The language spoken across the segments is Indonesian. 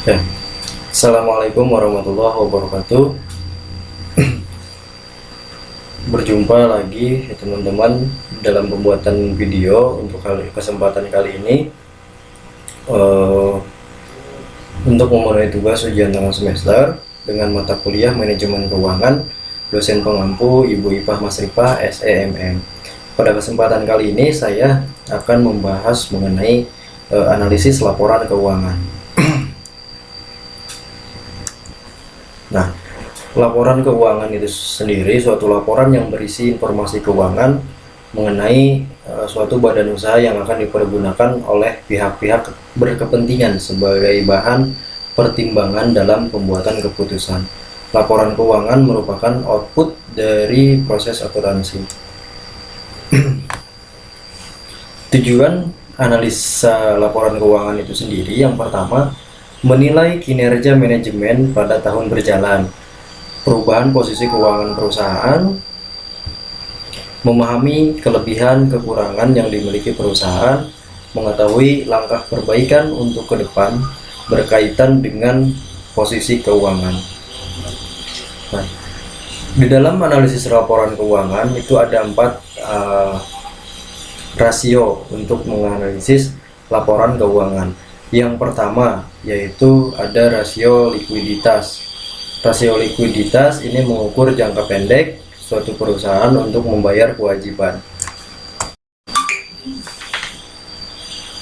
Ya, Assalamualaikum warahmatullahi wabarakatuh. Berjumpa lagi ya, teman-teman dalam pembuatan video untuk kesempatan kali ini eh, untuk memenuhi tugas ujian tengah semester dengan mata kuliah manajemen keuangan, dosen pengampu Ibu Ipah Masripah SEMM. Pada kesempatan kali ini saya akan membahas mengenai analisis laporan keuangan. Nah, laporan keuangan itu sendiri suatu laporan yang berisi informasi keuangan mengenai suatu badan usaha yang akan dipergunakan oleh pihak-pihak berkepentingan sebagai bahan pertimbangan dalam pembuatan keputusan. Laporan keuangan merupakan output dari proses akuntansi. Tujuan analisa laporan keuangan itu sendiri yang pertama, menilai kinerja manajemen pada tahun berjalan, perubahan posisi keuangan perusahaan, memahami kelebihan kekurangan yang dimiliki perusahaan, mengetahui langkah perbaikan untuk ke depan berkaitan dengan posisi keuangan. Nah, di dalam analisis laporan keuangan itu ada 4 rasio untuk menganalisis laporan keuangan. Yang pertama yaitu ada rasio likuiditas. Rasio likuiditas ini mengukur jangka pendek suatu perusahaan untuk membayar kewajiban.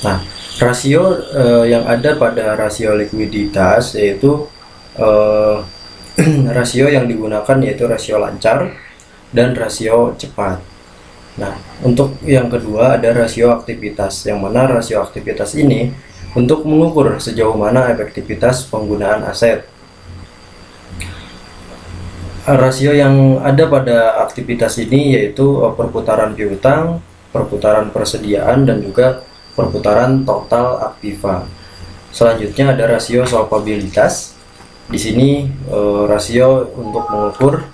Nah, rasio yang ada pada rasio likuiditas yaitu rasio yang digunakan yaitu rasio lancar dan rasio cepat. Nah, untuk yang kedua ada rasio aktivitas, yang mana rasio aktivitas ini untuk mengukur sejauh mana efektivitas penggunaan aset. Rasio yang ada pada aktivitas ini yaitu perputaran piutang, perputaran persediaan, dan juga perputaran total aktiva. Selanjutnya ada rasio solvabilitas. Di sini rasio untuk mengukur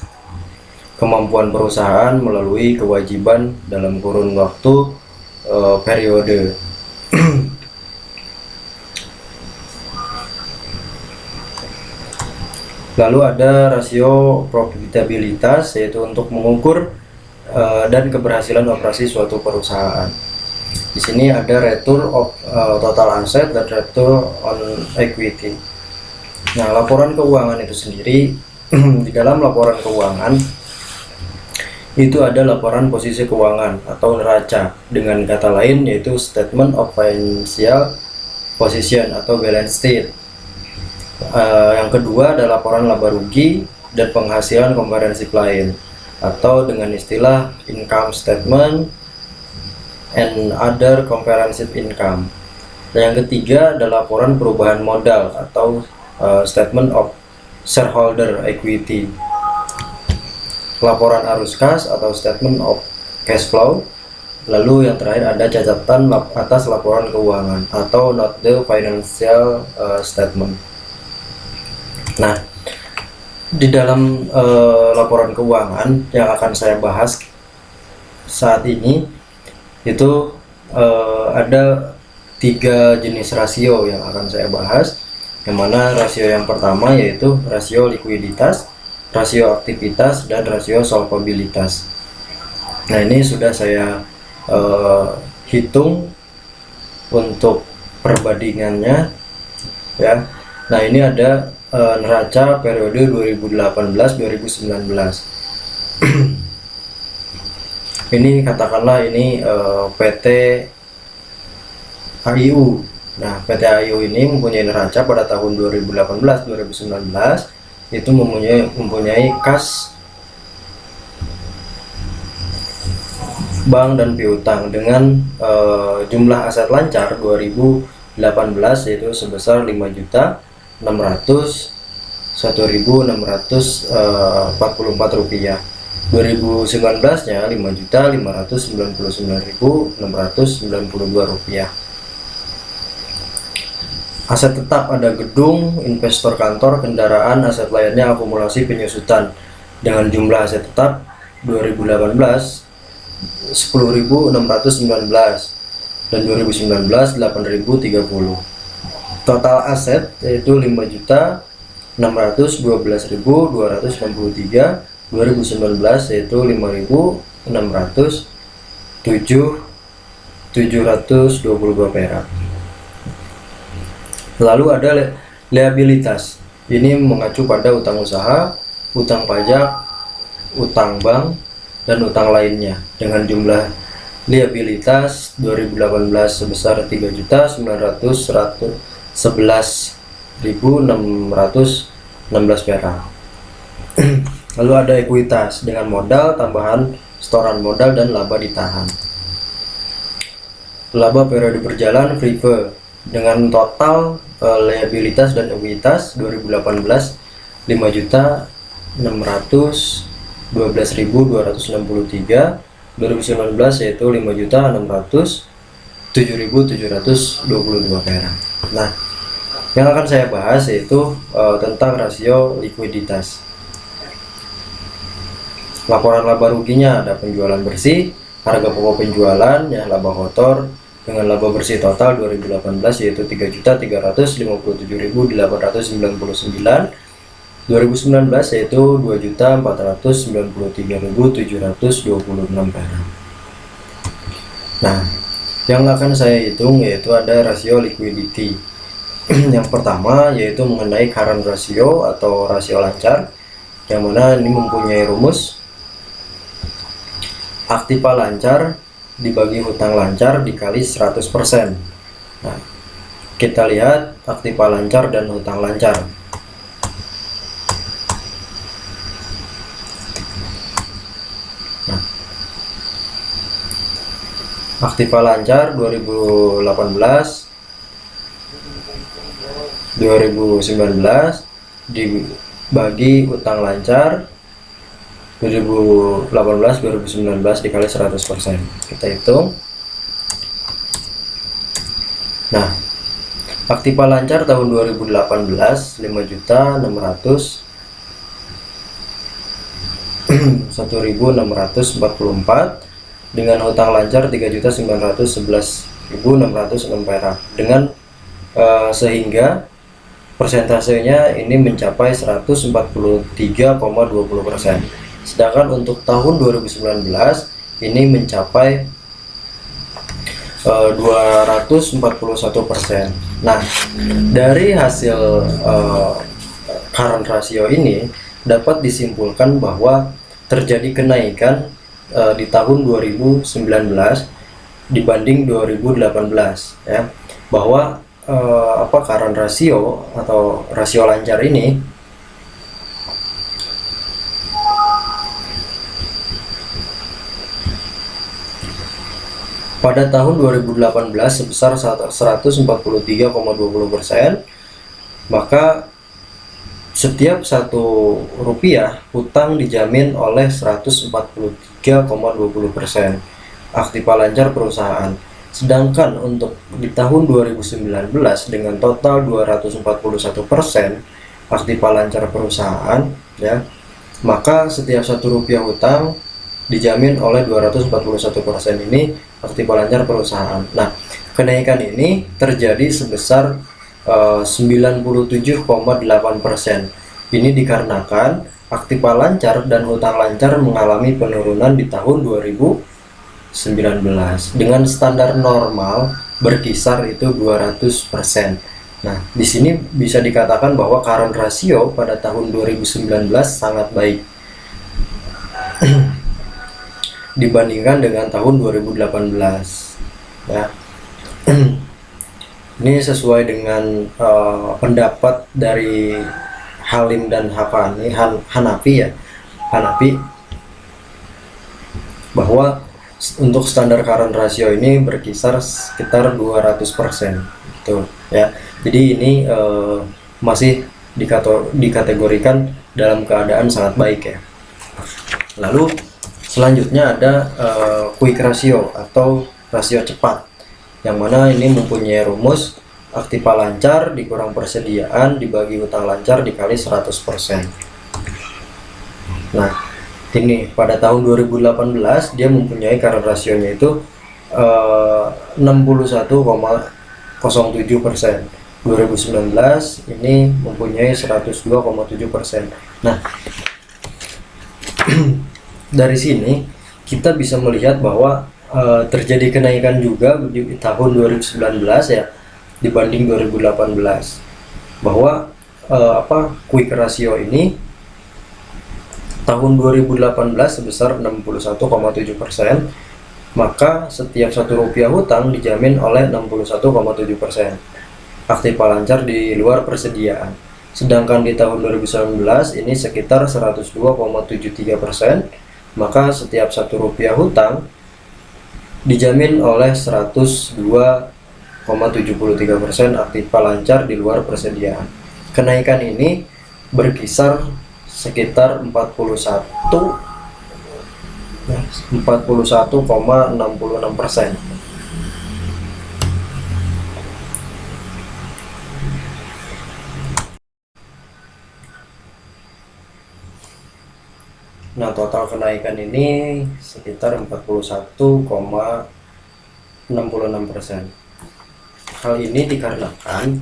kemampuan perusahaan melalui kewajiban dalam kurun waktu periode. Lalu ada rasio profitabilitas, yaitu untuk mengukur dan keberhasilan operasi suatu perusahaan. Di sini ada return of total asset dan return on equity. Nah, laporan keuangan itu sendiri di dalam laporan keuangan itu ada laporan posisi keuangan atau neraca, dengan kata lain yaitu statement of financial position atau balance sheet. Yang kedua adalah laporan laba rugi dan penghasilan komprehensif lain, atau dengan istilah income statement and other comprehensive income. Dan yang ketiga adalah laporan perubahan modal atau statement of shareholder equity, laporan arus kas atau statement of cash flow. Lalu yang terakhir ada catatan atas laporan keuangan atau note the financial statement. Nah, di dalam laporan keuangan yang akan saya bahas saat ini itu ada 3 jenis rasio yang akan saya bahas, yang mana rasio yang pertama yaitu rasio likuiditas, rasio aktivitas, dan rasio solvabilitas. Nah, ini sudah saya hitung untuk perbandingannya ya. Nah, ini ada neraca periode 2018-2019. Ini katakanlah ini PT AIU. Nah, PT AIU ini mempunyai neraca pada tahun 2018-2019 itu mempunyai kas bank dan piutang dengan jumlah aset lancar 2018 yaitu sebesar 5.601.644 rupiah. 2019 nya 5.599.692 rupiah. Aset tetap ada gedung, investor kantor, kendaraan, aset lainnya akumulasi penyusutan dengan jumlah aset tetap 2018 10.619 dan 2019 8.030. Total aset yaitu 5.612.263, 2019 yaitu 5.607.722 perak. Lalu ada liabilitas. Ini mengacu pada utang usaha, utang pajak, utang bank, dan utang lainnya dengan jumlah liabilitas 2018 sebesar 3.911.616 perak. Lalu ada ekuitas dengan modal, tambahan setoran modal, dan laba ditahan. Laba periode berjalan FRIFE dengan total liabilitas dan ekuitas 2018 5.612.263, 2019 yaitu 5.607.722 perak. Nah, yang akan saya bahas yaitu tentang rasio likuiditas. Laporan laba ruginya ada penjualan bersih, harga pokok penjualan, ya laba kotor, dengan laba bersih total 2018 yaitu 3.357.899, 2019 yaitu 2.493.726 perak. Nah, yang akan saya hitung yaitu ada rasio liquidity. Yang pertama yaitu mengenai current ratio atau rasio lancar, yang mana ini mempunyai rumus aktiva lancar dibagi hutang lancar dikali 100%. Nah, kita lihat aktiva lancar dan hutang lancar. Nah, aktiva lancar 2018 2019 dibagi hutang lancar 2018-2019 dikali 100%. Kita hitung. Nah, aktiva lancar tahun 2018 5.106.644 dengan hutang lancar 3.911.606 perak, dengan sehingga persentasenya ini mencapai 143,20%. Sedangkan untuk tahun 2019 ini mencapai 241%. Nah, dari hasil current ratio ini dapat disimpulkan bahwa terjadi kenaikan di tahun 2019 dibanding 2018, ya, bahwa current ratio atau rasio lancar ini pada tahun 2018 sebesar 143,20%, maka setiap Rp1 hutang dijamin oleh 143,20% aktiva lancar perusahaan. Sedangkan untuk di tahun 2019 dengan total 241% aktiva lancar perusahaan, ya, maka setiap Rp1 hutang dijamin oleh 241% ini aktiva lancar perusahaan. Nah, kenaikan ini terjadi sebesar 97,8%. Ini dikarenakan aktiva lancar dan hutang lancar mengalami penurunan di tahun 2019 dengan standar normal berkisar itu 200%. Nah, di sini bisa dikatakan bahwa current ratio pada tahun 2019 sangat baik dibandingkan dengan tahun 2018, ya. Ini sesuai dengan pendapat dari Halim dan Hanafi, ya, Hanafi, bahwa untuk standar current ratio ini berkisar sekitar 200%, gitu, ya. Jadi ini masih dikategorikan dalam keadaan sangat baik, ya. Lalu selanjutnya ada quick ratio atau rasio cepat, yang mana ini mempunyai rumus aktiva lancar dikurang persediaan dibagi hutang lancar dikali 100%. Nah, ini pada tahun 2018 dia mempunyai current rasionya itu 61,07%, 2019 ini mempunyai 102,7%. Nah, dari sini kita bisa melihat bahwa terjadi kenaikan juga di tahun 2019 ya dibanding 2018, bahwa quick ratio ini tahun 2018 sebesar 61,7%, maka setiap Rp1 hutang dijamin oleh 61,7%. Aktiva lancar di luar persediaan. Sedangkan di tahun 2019 ini sekitar 102,73%, maka setiap Rp1 hutang dijamin oleh 102,73% aktiva lancar di luar persediaan. Kenaikan ini berkisar sekitar 41,66%. Nah, total kenaikan ini sekitar 41,66%. Hal ini dikarenakan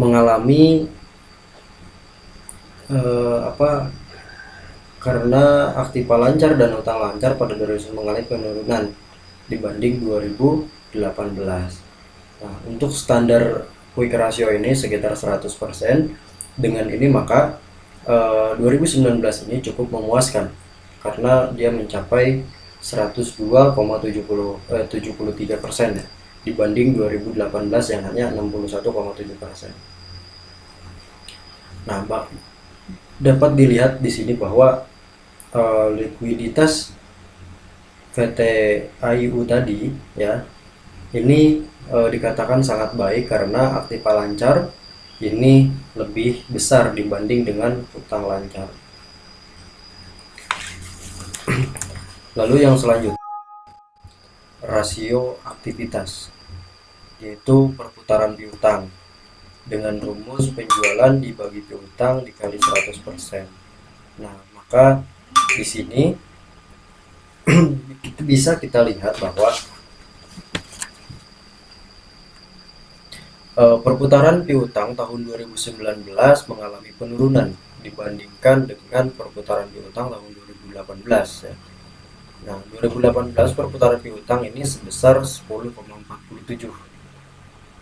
mengalami karena aktiva lancar dan utang lancar pada 2019 mengalami penurunan dibanding 2018. Nah, untuk standar quick ratio ini sekitar 100%. Dengan ini maka 2019 ini cukup memuaskan karena dia mencapai 102,73% ya, dibanding 2018 yang hanya 61,7%. Nah, dapat dilihat di sini bahwa likuiditas PT AIU tadi ya ini dikatakan sangat baik karena aktiva lancar ini lebih besar dibanding dengan utang lancar. Lalu yang selanjutnya rasio aktivitas, yaitu perputaran piutang dengan rumus penjualan dibagi piutang dikali 100%. Nah, maka di sini bisa kita lihat bahwa perputaran piutang tahun 2019 mengalami penurunan dibandingkan dengan perputaran piutang tahun 2018 ya. Nah, 2018 perputaran piutang ini sebesar 10,47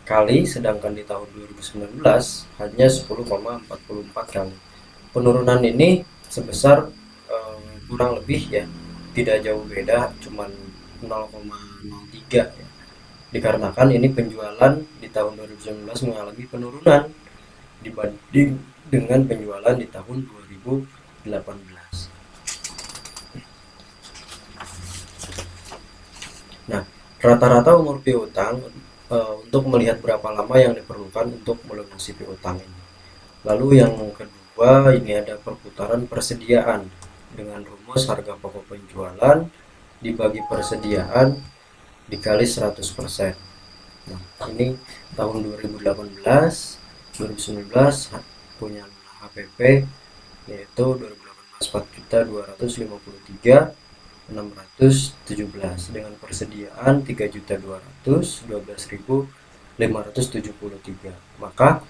kali, sedangkan di tahun 2019 hanya 10,44 kali. Penurunan ini sebesar kurang lebih ya, tidak jauh beda, cuman 0,03 ya. Dikarenakan ini penjualan di tahun 2019 mengalami penurunan dibanding dengan penjualan di tahun 2018. Nah, rata-rata umur piutang untuk melihat berapa lama yang diperlukan untuk melunasi piutang ini. Lalu yang kedua, ini ada perputaran persediaan dengan rumus harga pokok penjualan dibagi persediaan dikali 100%. Nah, ini tahun 2018, 2019 punya HPP yaitu 2018 4.253.617 dengan persediaan 3.212.573. Maka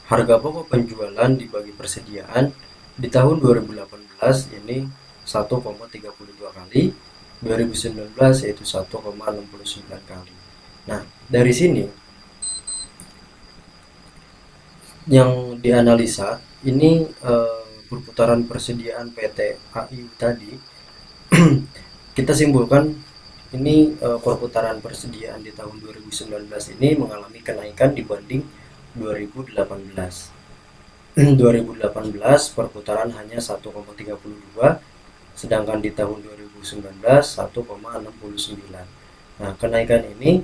harga pokok penjualan dibagi persediaan di tahun 2018 ini 1,32 kali, 2019 yaitu 1,69 kali. Nah, dari sini yang dianalisa ini perputaran persediaan PT AIU tadi kita simpulkan ini perputaran persediaan di tahun 2019 ini mengalami kenaikan dibanding 2018. 2018 perputaran hanya 1,32, sedangkan di tahun 2019 1,69. Nah, kenaikan ini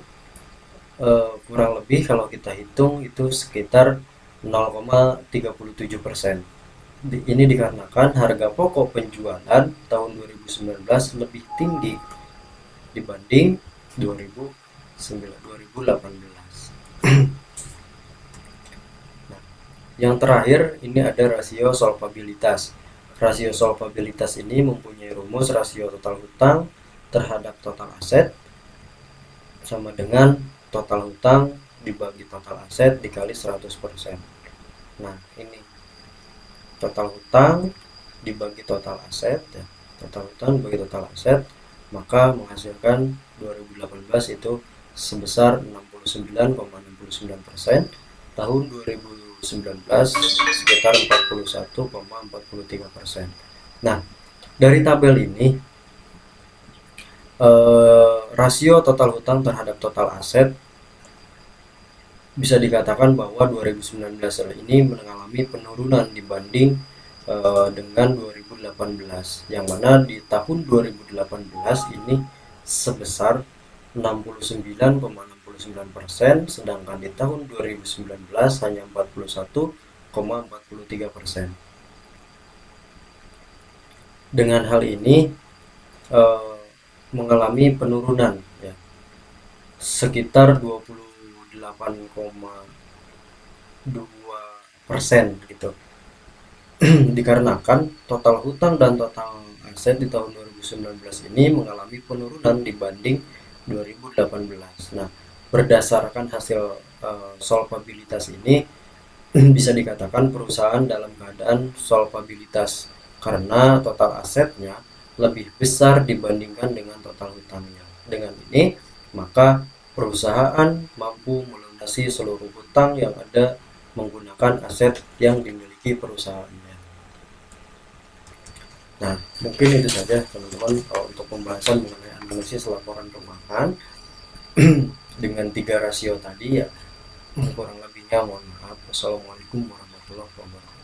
kurang lebih kalau kita hitung itu sekitar 0,37%. Ini dikarenakan harga pokok penjualan tahun 2019 lebih tinggi dibanding 2018. Nah, yang terakhir ini ada rasio solvabilitas. Rasio solvabilitas ini mempunyai rumus rasio total hutang terhadap total aset sama dengan total hutang dibagi total aset dikali 100%. Nah, ini total hutang dibagi total aset ya. Total hutang dibagi total aset, maka menghasilkan 2018 itu sebesar 69,69%, tahun 2019 sekitar 41,43%. Nah, dari tabel ini rasio total hutang terhadap total aset bisa dikatakan bahwa 2019 ini mengalami penurunan dibanding dengan 2018, yang mana di tahun 2018 ini sebesar 69,69%, sedangkan di tahun 2019 hanya 41,43%. Dengan hal ini mengalami penurunan ya, sekitar 28,2% gitu. Dikarenakan total hutang dan total aset di tahun 2019 ini mengalami penurunan dibanding 2018. Nah, berdasarkan hasil solvabilitas ini bisa dikatakan perusahaan dalam keadaan solvabilitas karena total asetnya lebih besar dibandingkan dengan total hutangnya. Dengan ini, maka perusahaan mampu melunasi seluruh hutang yang ada menggunakan aset yang dimiliki perusahaannya. Nah, mungkin itu saja teman-teman untuk pembahasan mengenai analisis laporan keuangan dengan 3 rasio tadi ya. Kurang lebihnya mohon maaf. Wassalamualaikum warahmatullahi wabarakatuh.